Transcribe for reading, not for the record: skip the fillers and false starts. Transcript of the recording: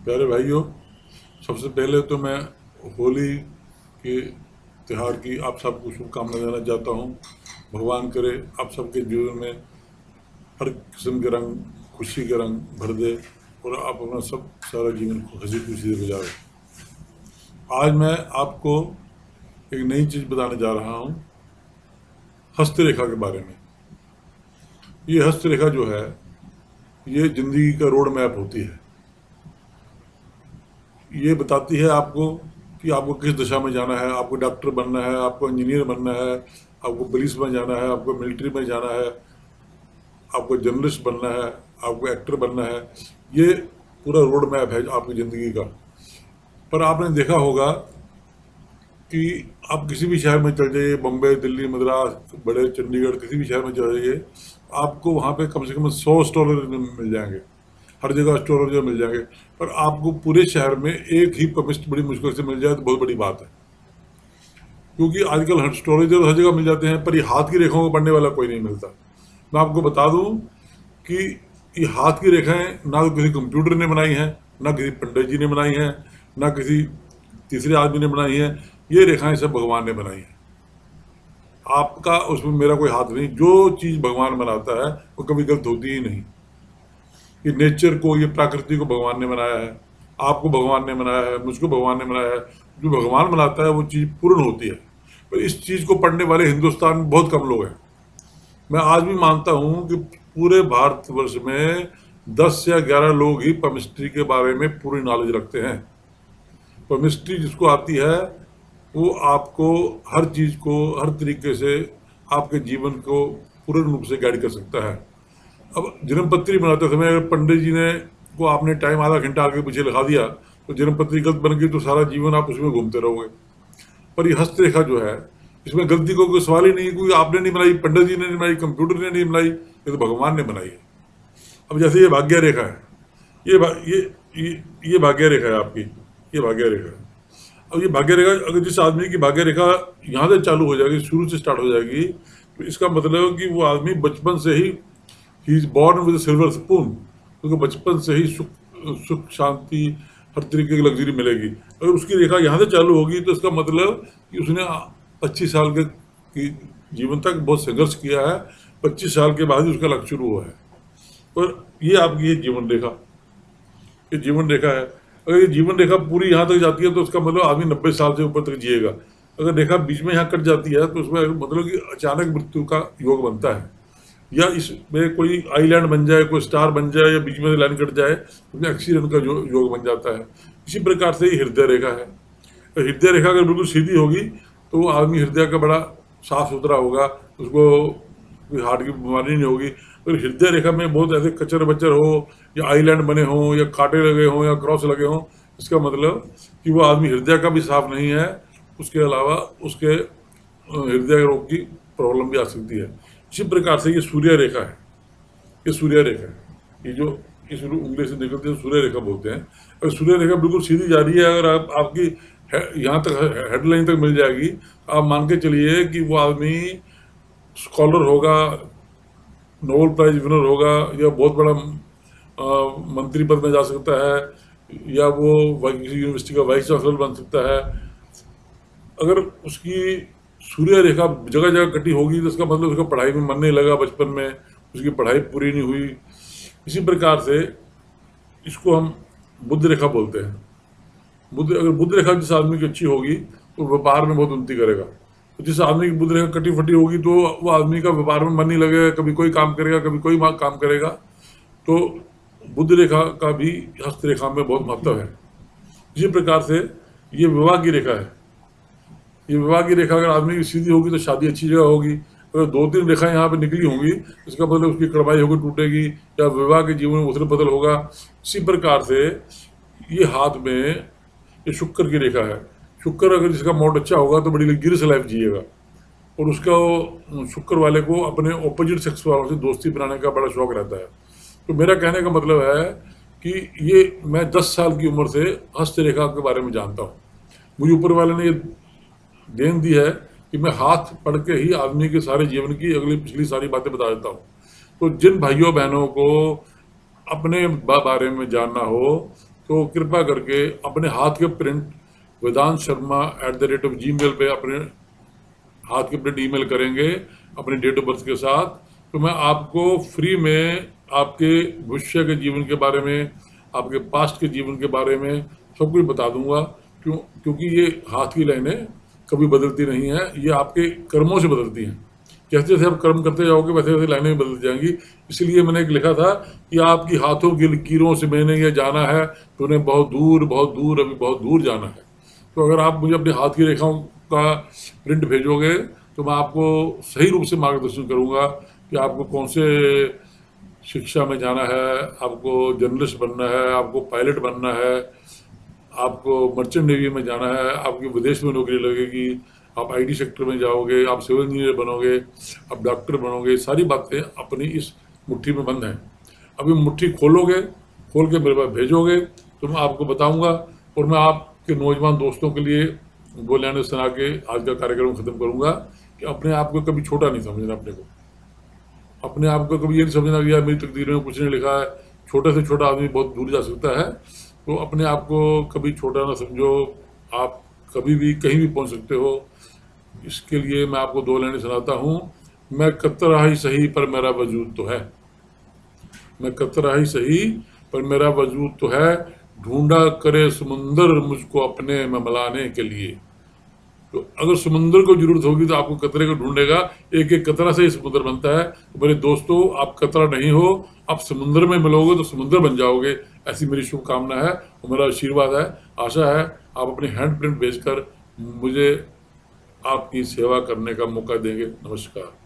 प्यारे भाइयों, सबसे पहले तो मैं होली के त्यौहार की आप सबको शुभकामनाएं देना चाहता हूँ। भगवान करे आप सबके जीवन में हर किस्म के रंग, खुशी के रंग भर दे और आप अपना सब सारा जीवन को हंसी खुशी से गुजारें। आज मैं आपको एक नई चीज़ बताने जा रहा हूँ, हस्तरेखा के बारे में। ये हस्तरेखा जो है, ये जिंदगी का रोड मैप होती है। ये बताती है आपको कि आपको किस दिशा में जाना है। आपको डॉक्टर बनना है, आपको इंजीनियर बनना है, आपको पुलिस में जाना है, आपको मिलिट्री में जाना है, आपको जर्नलिस्ट बनना है, आपको एक्टर बनना है। ये पूरा रोड मैप है आपकी ज़िंदगी का। पर आपने देखा होगा कि आप किसी भी शहर में चल जाइए, बम्बई, दिल्ली, मद्रास, बड़े चंडीगढ़, किसी भी शहर में चल जाइए, आपको वहाँ पे कम से कम 100 स्टोर मिल जाएंगे। हर जगह स्टोर जो मिल जाएंगे, पर आपको पूरे शहर में एक ही केमिस्ट बड़ी मुश्किल से मिल जाए तो बहुत बड़ी बात है। क्योंकि आजकल हर स्टोरेज हर जगह मिल जाते हैं, पर ये हाथ की रेखाओं को पढ़ने वाला कोई नहीं मिलता। मैं आपको बता दूं कि ये हाथ की रेखाएं ना तो किसी कंप्यूटर ने बनाई हैं, ना किसी पंडित जी ने बनाई हैं, ना किसी तीसरे आदमी ने बनाई हैं। ये रेखाएं सब भगवान ने बनाई हैं। आपका उसमें मेरा कोई हाथ नहीं। जो चीज़ भगवान बनाता है वो कभी गलत होती ही नहीं। ये नेचर को, ये प्रकृति को भगवान ने बनाया है, आपको भगवान ने बनाया है, मुझको भगवान ने बनाया है। जो भगवान बनाता है वो चीज़ पूर्ण होती है। पर इस चीज़ को पढ़ने वाले हिंदुस्तान में बहुत कम लोग हैं। मैं आज भी मानता हूँ कि पूरे भारतवर्ष में 10 या 11 लोग ही केमिस्ट्री के बारे में पूरी नॉलेज रखते हैं। केमिस्ट्री जिसको आती है वो आपको हर चीज़ को, हर तरीके से आपके जीवन को पूर्ण रूप से गाइड कर सकता है। अब जन्मपत्री बनाते समय अगर पंडित जी ने को आपने टाइम आधा घंटा आगे पीछे लगा दिया तो जन्मपत्री गलत बन गई तो सारा जीवन आप उसमें घूमते रहोगे। पर ये हस्तरेखा जो है, इसमें गलती को कोई सवाल ही नहीं, क्योंकि आपने नहीं बनाई, पंडित जी ने नहीं बनाई, कंप्यूटर ने नहीं बनाई, ये तो भगवान ने बनाई है। अब जैसे ये भाग्य रेखा है, ये भा, ये भाग्य रेखा है आपकी, ये भाग्य रेखा है। अब ये भाग्य रेखा, अगर जिस आदमी की भाग्य रेखा यहाँ से चालू हो जाएगी, शुरू से स्टार्ट हो जाएगी, तो इसका मतलब है कि वो आदमी बचपन से he is born with silver spoon, क्योंकि बचपन से ही सुख शांति हर तरीके की लग्जरी मिलेगी। अगर उसकी रेखा यहाँ से चालू होगी तो इसका मतलब कि उसने 25 साल के जीवन तक बहुत संघर्ष किया है। 25 साल के बाद ही उसका लक्ष्य शुरू हुआ है। और ये आपकी ये जीवन रेखा, ये जीवन रेखा है। अगर ये जीवन रेखा पूरी यहाँ तक जाती है तो उसका मतलब आदमी 90 साल से ऊपर तक जिएगा। अगर रेखा बीच में यहाँ कट जाती है तो उसमें मतलब कि अचानक मृत्यु का योग बनता है, या इसमें कोई आइलैंड बन जाए, कोई स्टार बन जाए, या बीच में से लाइन कट जाए तो एक्सीडेंट का योग बन जाता है। इसी प्रकार से ही हृदय रेखा है। हृदय रेखा अगर बिल्कुल सीधी होगी तो वो आदमी हृदय का बड़ा साफ सुथरा होगा, उसको कोई हार्ट की बीमारी नहीं होगी। अगर हृदय रेखा में बहुत ऐसे कचर बचर हो, या आइलैंड बने हों, या कांटे लगे हों, या क्रॉस लगे हों, इसका मतलब कि वो आदमी हृदय का भी साफ नहीं है। उसके अलावा उसके हृदय रोग की प्रॉब्लम भी आ सकती है। इसी प्रकार से ये सूर्य रेखा है, ये सूर्य रेखा है। ये जो इस उंगली से निकलती है सूर्य रेखा बोलते हैं। अगर सूर्य रेखा बिल्कुल सीधी जा रही है, अगर आपकी यहाँ तक हेडलाइन तक मिल जाएगी, आप मान के चलिए कि वो आदमी स्कॉलर होगा, नोबेल प्राइज विनर होगा, या बहुत बड़ा मंत्री पद में जा सकता है, या वो किसी यूनिवर्सिटी का वाइस चांसलर बन सकता है। अगर उसकी सूर्य रेखा जगह जगह कटी होगी तो इसका मतलब उसका पढ़ाई में मन नहीं लगा, बचपन में उसकी पढ़ाई पूरी नहीं हुई। इसी प्रकार से इसको हम बुध रेखा बोलते हैं। अगर बुध रेखा जिस आदमी की अच्छी होगी तो व्यापार में बहुत उन्नति करेगा। तो जिस आदमी की बुध रेखा कटी फटी होगी तो वो आदमी का व्यापार में मन नहीं लगेगा, कभी कोई काम करेगा, कभी कोई काम करेगा। तो बुध रेखा का भी हस्तरेखा में बहुत महत्व है। इसी प्रकार से ये विवाह की रेखा है। ये विवाह की रेखा अगर आदमी की सीधी होगी तो शादी अच्छी जगह होगी। अगर 2-3 रेखाएं यहाँ पे निकली होंगी इसका मतलब उसकी कड़वाई होगी, टूटेगी, या विवाह के जीवन में उथल पुथल होगा। इसी प्रकार से ये हाथ में ये शुक्र की रेखा है। शुक्र अगर जिसका मोड अच्छा होगा तो बड़ी लग्जरियस लाइफ जिएगा, और उसका शुक्र वाले को अपने ऑपोजिट सेक्स वालों से दोस्ती बनाने का बड़ा शौक रहता है। तो मेरा कहने का मतलब है कि ये मैं 10 साल की उम्र से हस्तरेखा के बारे में जानता हूँ। मुझे ऊपर वाले ने ये देन दी है कि मैं हाथ पढ़ के ही आदमी के सारे जीवन की अगली पिछली सारी बातें बता देता हूँ। तो जिन भाइयों बहनों को अपने बारे में जानना हो तो कृपया करके अपने हाथ के प्रिंट vedantsharma@gmail पे अपने हाथ के प्रिंट ईमेल करेंगे अपनी डेट ऑफ बर्थ के साथ, तो मैं आपको फ्री में आपके भविष्य के जीवन के बारे में, आपके पास्ट के जीवन के बारे में सब कुछ बता दूंगा। क्योंकि ये हाथ की लाइनें कभी बदलती नहीं है, ये आपके कर्मों से बदलती हैं। जैसे जैसे आप कर्म करते जाओगे वैसे वैसे लाइनें भी बदल जाएंगी। इसलिए मैंने एक लिखा था कि आपकी हाथों की लकीरों से मैंने ये जाना है तो उन्हें बहुत दूर अभी बहुत दूर जाना है। तो अगर आप मुझे अपने हाथ की रेखाओं का प्रिंट भेजोगे तो मैं आपको सही रूप से मार्गदर्शन करूंगा कि आपको कौन से शिक्षा में जाना है, आपको जर्नलिस्ट बनना है, आपको पायलट बनना है, आपको मर्चेंट नेवी में जाना है, आपकी विदेश में नौकरी लगेगी, आप आईटी सेक्टर में जाओगे, आप सिविल इंजीनियर बनोगे, आप डॉक्टर बनोगे। सारी बातें अपनी इस मुट्ठी में बंद हैं। अभी मुट्ठी खोलोगे, खोल के मेरे पास भेजोगे तो मैं आपको बताऊंगा। और मैं आपके नौजवान दोस्तों के लिए दो लाइनें सुना के आज का कार्यक्रम खत्म करूंगा कि अपने आप को कभी छोटा नहीं समझना। अपने आप को कभी ये नहीं समझना कि यार मेरी तकदीर में कुछ नहीं लिखा है। छोटे से छोटा आदमी बहुत दूर जा सकता है, तो अपने आप को कभी छोटा ना समझो। आप कभी भी कहीं भी पहुंच सकते हो। इसके लिए मैं आपको दो लाइनें सुनाता हूँ। मैं कतरा ही सही पर मेरा वजूद तो है, मैं कतरा ही सही पर मेरा वजूद तो है, ढूंढा करे समुंदर मुझको अपने में मिलाने के लिए। तो अगर समुंदर को जरूरत होगी तो आपको कतरे को ढूंढेगा। एक एक कतरा से ही समुद्र बनता है। तो मेरे दोस्तों, आप कतरा नहीं हो, आप समुद्र में मिलोगे तो समुद्र बन जाओगे। ऐसी मेरी शुभकामना है और मेरा आशीर्वाद है। आशा है आप अपने हैंड प्रिंट भेजकर मुझे आपकी सेवा करने का मौका देंगे। नमस्कार।